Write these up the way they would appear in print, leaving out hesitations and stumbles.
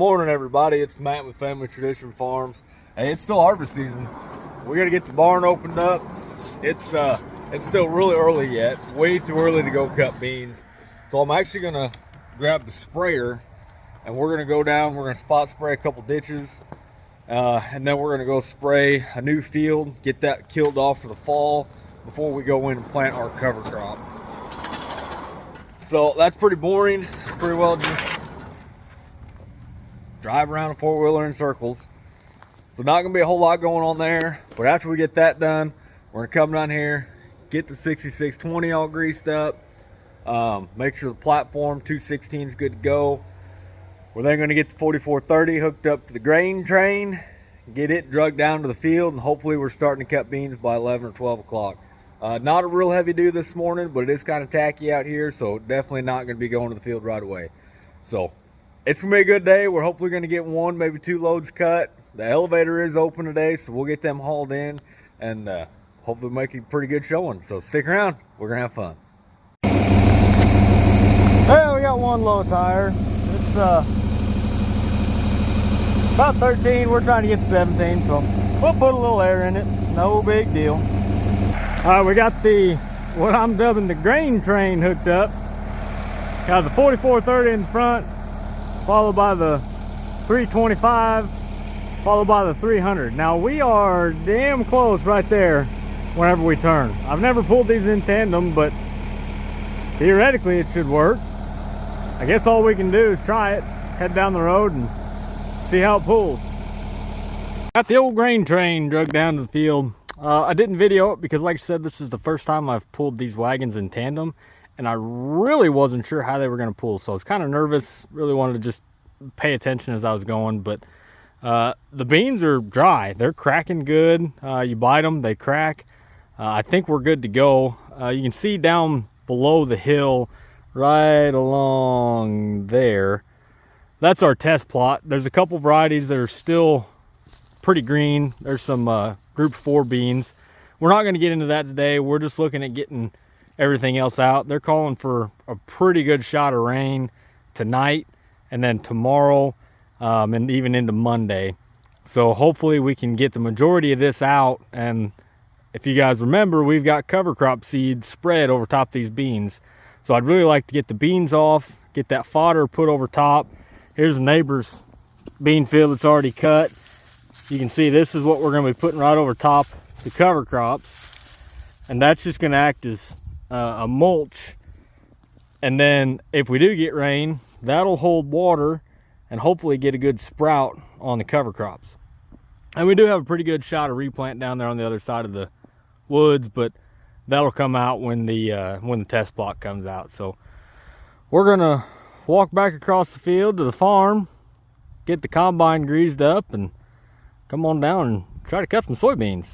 morning, everybody. It's Matt with Family Tradition Farms. Hey, it's still harvest season. We gotta get the barn opened up. It's still really early yet. Way too early to go cut beans. So I'm actually gonna grab the sprayer and we're gonna go down. We're gonna spot spray a couple ditches, and then we're gonna go spray a new field, get that killed off for the fall before we go in and plant our cover crop. So that's pretty boring. Pretty well just drive around a four-wheeler in circles. So not gonna be a whole lot going on there, but after we get that done, we're gonna come down here, get the 6620 all greased up, make sure the platform 216 is good to go. We're then gonna get the 4430 hooked up to the grain train, get it drugged down to the field, and hopefully we're starting to cut beans by 11 or 12 o'clock. Not a real heavy dew this morning, but it is kind of tacky out here, so definitely not gonna be going to the field right away. So it's gonna be a good day. We're hopefully gonna get one, maybe two loads cut. The elevator is open today, so we'll get them hauled in and hopefully make a pretty good showing. So stick around, we're gonna have fun. Well, we got one low tire. It's about 13. We're trying to get to 17, so we'll put a little air in it. No big deal. All right, we got what I'm dubbing the grain train hooked up. Got the 4430 in the front, followed by the 325, followed by the 300. Now we are damn close right there whenever we turn. I've never pulled these in tandem, but theoretically it should work. I guess all we can do is try it, head down the road and see how it pulls. Got the old grain train drugged down to the field. I didn't video it because, like I said, this is the first time I've pulled these wagons in tandem, and I really wasn't sure how they were going to pull, so I was kind of nervous. Really wanted to just pay attention as I was going, but the beans are dry. They're cracking good. You bite them, they crack. I think we're good to go. You can see down below the hill, right along there, that's our test plot. There's a couple varieties that are still pretty green. There's some group 4 beans. We're not going to get into that today. We're just looking at getting everything else out. They're calling for a pretty good shot of rain tonight and then tomorrow, and even into Monday. So hopefully we can get the majority of this out. And if you guys remember, we've got cover crop seed spread over top these beans. So I'd really like to get the beans off, get that fodder put over top. Here's a neighbor's bean field that's already cut. You can see this is what we're going to be putting right over top the cover crops. And that's just going to act as a mulch. And then if we do get rain, that'll hold water and hopefully get a good sprout on the cover crops. And we do have a pretty good shot of replant down there on the other side of the woods, but that'll come out when the test plot comes out. So we're gonna walk back across the field to the farm, get the combine greased up, and come on down and try to cut some soybeans.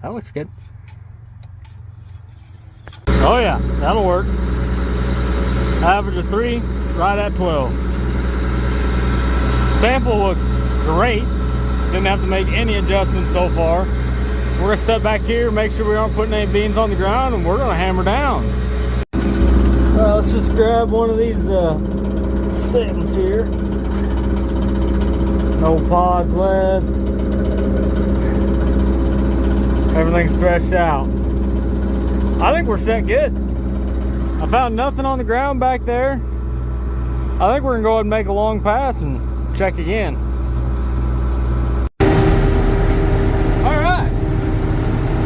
That looks good. Oh yeah, that'll work. Average of 3, right at 12. Sample looks great. Didn't have to make any adjustments so far. We're gonna step back here, make sure we aren't putting any beans on the ground, and we're gonna hammer down. Well, let's just grab one of these stems here. No pods left. Everything's threshed out. I think we're set good. I found nothing on the ground back there. I think we're gonna go ahead and make a long pass and check again. All right,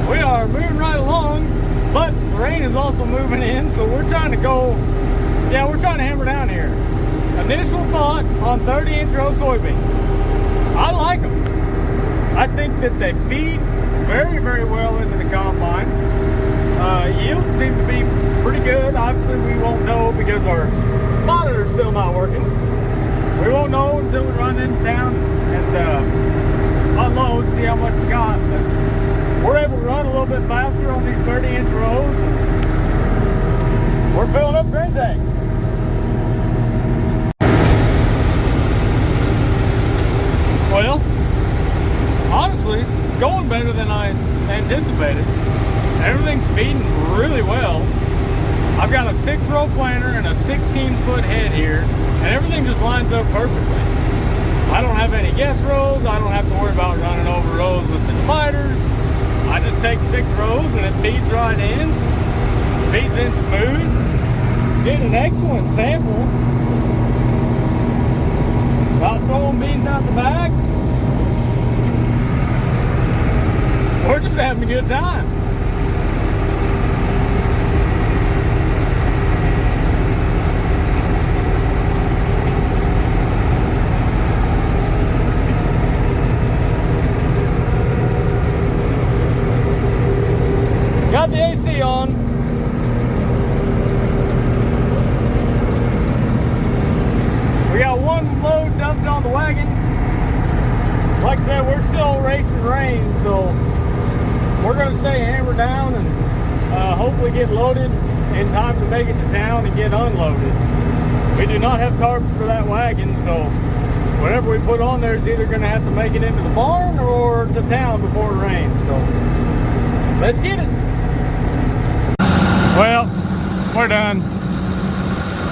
we are moving right along, but the rain is also moving in, so we're trying to we're trying to hammer down here. Initial thought on 30-inch row soybeans. I like them. I think that they feed very, very well into the combine. Yield seems to be pretty good. Obviously we won't know because our monitor's still not working. We won't know until we run in town and unload, see how much we got. But we're able to run a little bit faster on these 30-inch rows. We're filling up grain tank. Well, honestly, it's going better than I anticipated. Everything's feeding really well. I've got a 6-row planter and a 16-foot head here, and everything just lines up perfectly. I don't have any guess rows. I don't have to worry about running over rows with the dividers. I just take 6 rows and it feeds right in. Feeds in smooth. Get an excellent sample. About throwing beans out the back. We're just having a good time. Got the AC on. We got 1 load dumped on the wagon. Like I said, we're still racing rain, so we're going to stay hammered down and hopefully get loaded in time to make it to town and get unloaded. We do not have tarps for that wagon, so whatever we put on there is either going to have to make it into the barn or to town before it rains. So let's get it. Well, we're done.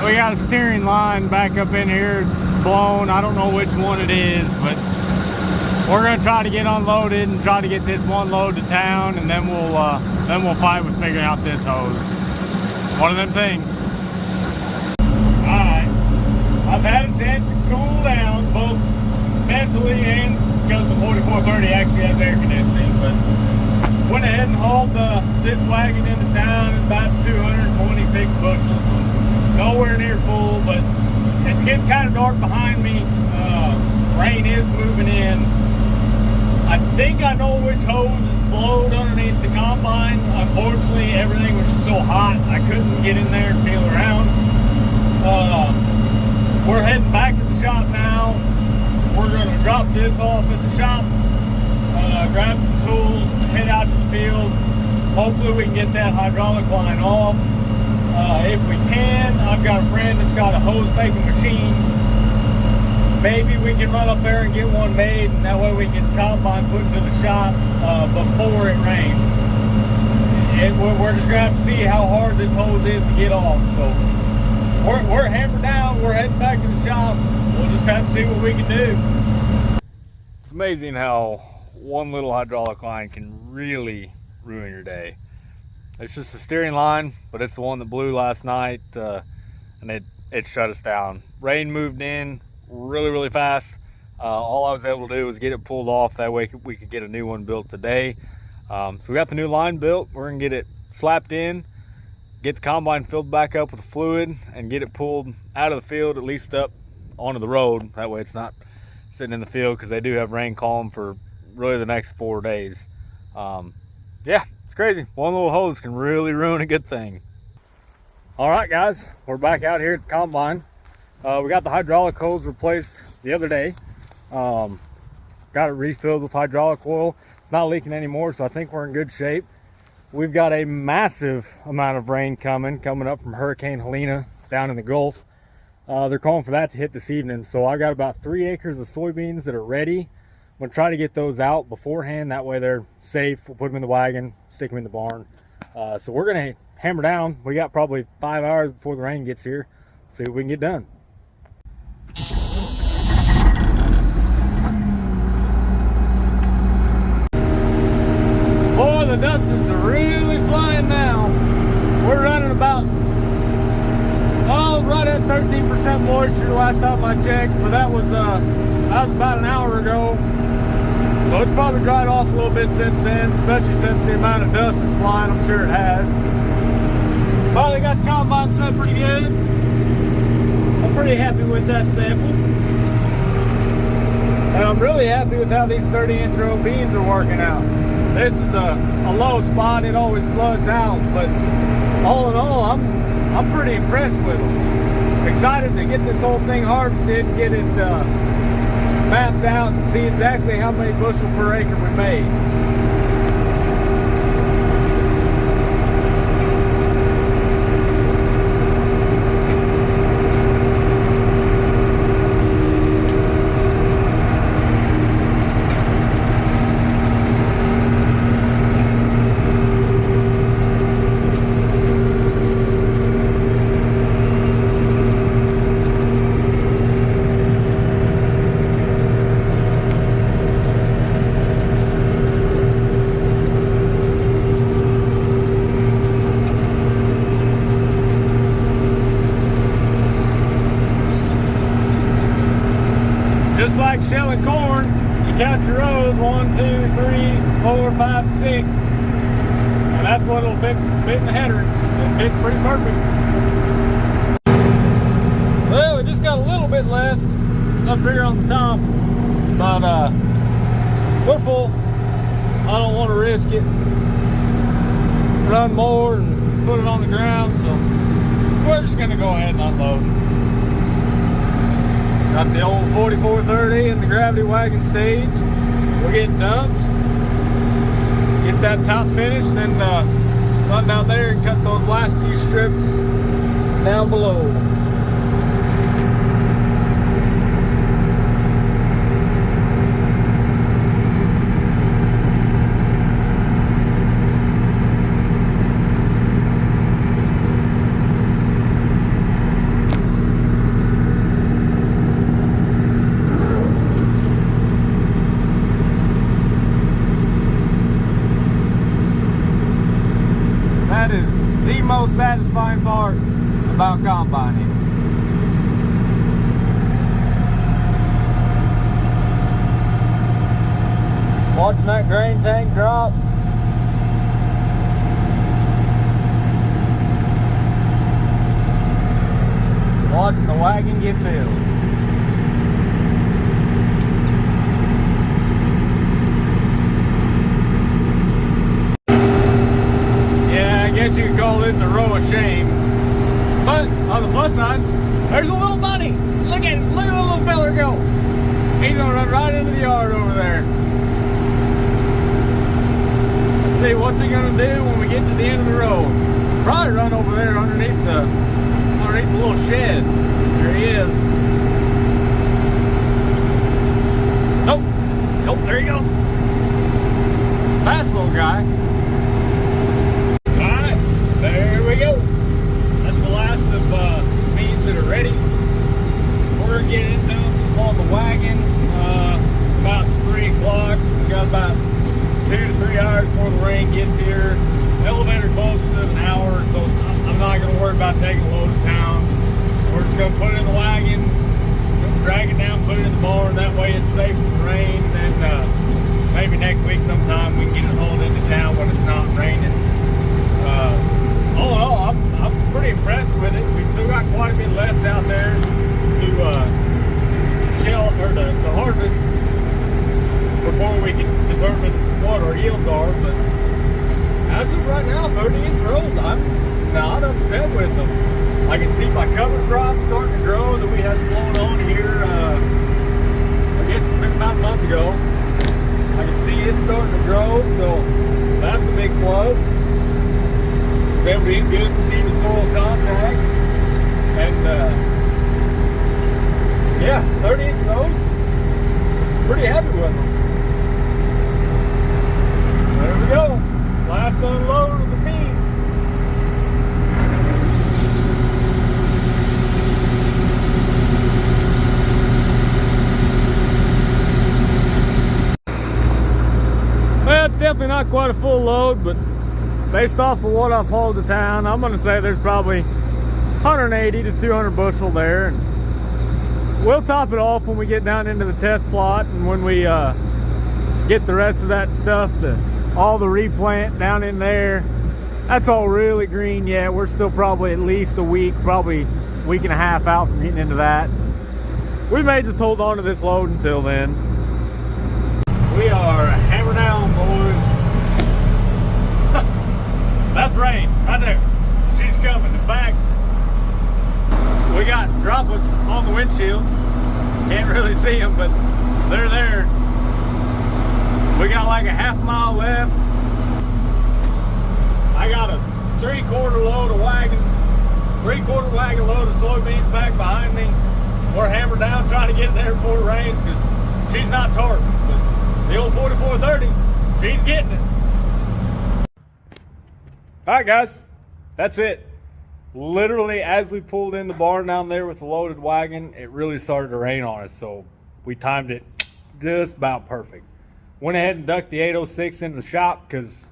We got a steering line back up in here blown. I don't know which one it is, but we're gonna try to get unloaded and try to get this 1 load to town, and then we'll fight with figuring out this hose. One of them things. All right, I've had a chance to cool down both mentally and because the 4430 actually has air conditioning, but went ahead and hauled this wagon into town at about 226 bushels. Nowhere near full, but it's getting kind of dark behind me. Rain is moving in. I think I know which hose is blowed underneath the combine. Unfortunately, everything was just so hot, I couldn't get in there and feel around. We're heading back to the shop now. We're going to drop this off at the shop, grab some tools, head out to the field. Hopefully we can get that hydraulic line off. If we can, I've got a friend that's got a hose making machine. Maybe we can run up there and get one made, and that way we can combine put into the shop before it rains. We're just going to have to see how hard this hose is to get off. So we're hammered down. We're heading back to the shop. We'll just have to see what we can do. It's amazing how one little hydraulic line can really ruin your day. It's just a steering line, but it's the one that blew last night, and it shut us down. Rain moved in really fast. All I was able to do was get it pulled off. That way we could get a new one built today. So we got the new line built. We're gonna get it slapped in, get the combine filled back up with fluid, and get it pulled out of the field, at least up onto the road. That way it's not sitting in the field, because they do have rain calm for really the next 4 days. Yeah, it's crazy. One little hose can really ruin a good thing. All right, guys, we're back out here at the combine. We got the hydraulic hose replaced the other day. Got it refilled with hydraulic oil. It's not leaking anymore, so I think we're in good shape. We've got a massive amount of rain coming up from Hurricane Helena down in the Gulf. They're calling for that to hit this evening. So I got about 3 acres of soybeans that are ready. I'm gonna try to get those out beforehand. That way they're safe. We'll put them in the wagon, stick them in the barn. So we're gonna hammer down. We got probably 5 hours before the rain gets here. See what we can get done. Boy, the dust is really flying now. We're running about, right at 13% moisture last time I checked, but that was about an hour ago. So it's probably dried off a little bit since then, especially since the amount of dust is flying. I'm sure it has. Finally got the combine set pretty good. I'm pretty happy with that sample. And I'm really happy with how these 30-inch row beans are working out. This is a low spot. It always floods out, but all in all, I'm pretty impressed with them. Excited to get this whole thing harvested, get it mapped out, and see exactly how many bushels per acre we made. like shelling corn, you count your rows, 1, 2, 3, 4, 5, 6. And that's what it'll fit in the header. It fits pretty perfect. Well, we just got a little bit left up here on the top, but we're full. I don't want to risk it. Run more and put it on the ground, so we're just gonna go ahead and unload. Got the old 4430 in the gravity wagon stage. We're getting dumped. Get that top finished, and run down there and cut those last few strips down below. That is the most satisfying part about combining. Watching that grain tank drop. Watching the wagon get filled. I guess you could call this a row of shame. But on the plus side, there's a little bunny. Look at the little feller go. He's gonna run right into the yard over there. Let's see, what's he gonna do when we get to the end of the row? Probably run over there underneath the little shed. There he is. Nope. Nope, there he goes. Fast little guy. There we go. That's the last of beans that are ready. We're getting them on the wagon about 3 o'clock. We got about 2 to 3 hours before the rain gets here. The elevator closes in an hour, so I'm not going to worry about taking a load to town. We're just going to put it in the wagon, drag it down, put it in the barn. That way it's safe from rain. And maybe next week sometime we can get it hauled into town when it's not raining. All in all, I'm pretty impressed with it. We still got quite a bit left out there to shell or to harvest before we can determine what our yields are. But as of right now, 30-inch rows, I'm not upset with them. I can see my cover crop starting to grow that we had flown on here. I guess it's been about a month ago. I can see it starting to grow, so that's a big plus. Them being good to see the soil contact, and yeah, 30-inch rows, pretty happy with them. There we go, last unload of the bean. Well, it's definitely not quite a full load, but based off of what I've hauled to town, I'm going to say there's probably 180 to 200 bushel there. And we'll top it off when we get down into the test plot, and when we get the rest of that stuff, all the replant down in there. That's all really green yet. We're still probably at least a week, probably a week and a half out from getting into that. We may just hold on to this load until then. We are hammered down, boys. That's rain, right there. She's coming. In fact, we got droplets on the windshield. Can't really see them, but they're there. We got like a half mile left. I got a 3/4 load of wagon, 3/4 wagon load of soybeans back behind me. We're hammered down trying to get in there before it rains because she's not torqued. But the old 4430, she's getting it. All right, guys, that's it. Literally, as we pulled in the barn down there with the loaded wagon, it really started to rain on us, so we timed it just about perfect. Went ahead and ducked the 806 into the shop because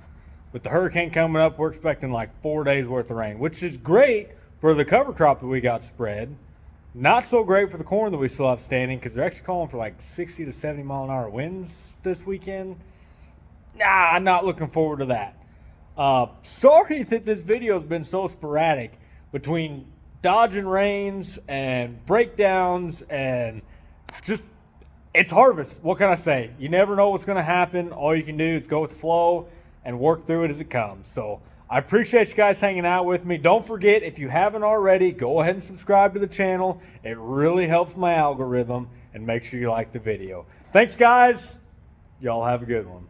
with the hurricane coming up, we're expecting like 4 days worth of rain, which is great for the cover crop that we got spread. Not so great for the corn that we still have standing, because they're actually calling for like 60 to 70 mile an hour winds this weekend. Nah, I'm not looking forward to that. Sorry that this video has been so sporadic between dodging rains and breakdowns and just, it's harvest. What can I say? You never know what's going to happen. All you can do is go with the flow and work through it as it comes. So I appreciate you guys hanging out with me. Don't forget, if you haven't already, go ahead and subscribe to the channel. It really helps my algorithm, and make sure you like the video. Thanks, guys. Y'all have a good one.